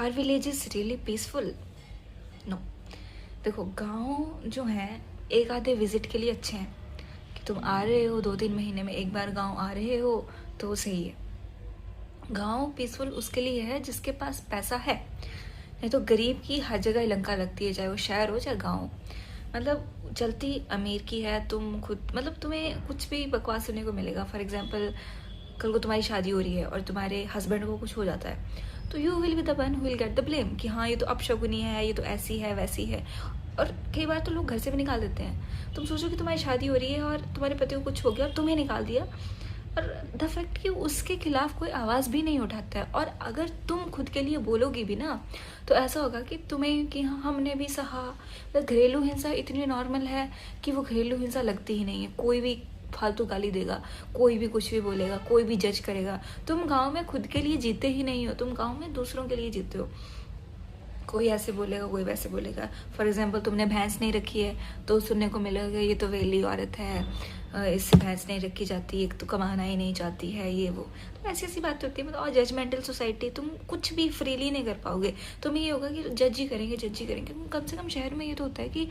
Are villages really peaceful? No. देखो, गांव जो हैं एक आधे विजिट के लिए अच्छे हैं, कि तुम आ रहे हो 2-3 महीने में एक बार गांव आ रहे हो तो सही है। गांव पीसफुल उसके लिए है जिसके पास पैसा है, नहीं तो गरीब की हर जगह लंका लगती है, चाहे वो शहर हो चाहे गांव। मतलब चलती अमीर की है, तुम खुद मतलब तुम्हें कुछ भी बकवास सुनने को मिलेगा। फॉर एग्जाम्पल, कल को तुम्हारी शादी हो रही है और तुम्हारे हस्बैंड को कुछ हो जाता है, तो you will be the one who will get the blame, कि हाँ ये तो अपशगुनी है, ये तो ऐसी है वैसी है। और कई बार तो लोग घर से भी निकाल देते हैं। तुम सोचो कि तुम्हारी शादी हो रही है और तुम्हारे पति को कुछ हो गया और तुम्हें निकाल दिया, और द फैक्ट कि उसके खिलाफ कोई आवाज़ भी नहीं उठाता है। और अगर तुम खुद के लिए बोलोगी भी ना, तो ऐसा होगा कि तुम्हें कि हाँ हमने भी सहा। मतलब घरेलू हिंसा इतनी नॉर्मल है कि वो घरेलू हिंसा लगती ही नहीं है। कोई भी फालतू गाली देगा, कोई भी कुछ भी बोलेगा, कोई भी जज करेगा। तुम गांव में खुद के लिए जीते ही नहीं हो, तुम गांव में दूसरों के लिए जीते हो। कोई ऐसे बोलेगा, कोई वैसे बोलेगा। फॉर एग्जाम्पल, तुमने भैंस नहीं रखी है तो सुनने को मिलेगा ये तो वेली औरत है, इससे भैंस नहीं रखी जाती, एक तो कमाना ही नहीं चाहती है, ये वो। तो ऐसी ऐसी बात होती है। मतलब और जजमेंटल सोसाइटी, तुम कुछ भी फ्रीली नहीं कर पाओगे। तुम्हें ये होगा कि जज ही करेंगे, जज ही करेंगे। कम से कम शहर में ये तो होता है कि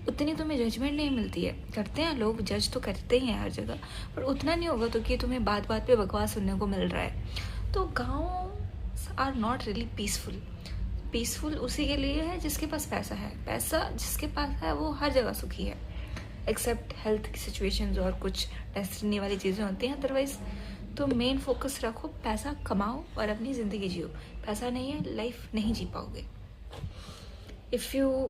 उतनी तुम्हें जजमेंट नहीं मिलती है। करते हैं लोग, जज तो करते ही हैं हर जगह, पर उतना नहीं होगा तो कि तुम्हें बात बात पे बकवास सुनने को मिल रहा है। तो गाँव are not really peaceful. Peaceful उसी के लिए है जिसके पास पैसा है। पैसा जिसके पास है वो हर जगह सुखी है, एक्सेप्ट हेल्थ की सिचुएशंस और कुछ डेस्टिनी वाली चीज़ें होती हैं। अदरवाइज तो मेन फोकस रखो, पैसा कमाओ और अपनी ज़िंदगी जियो। पैसा नहीं है, लाइफ नहीं जी पाओगे। If you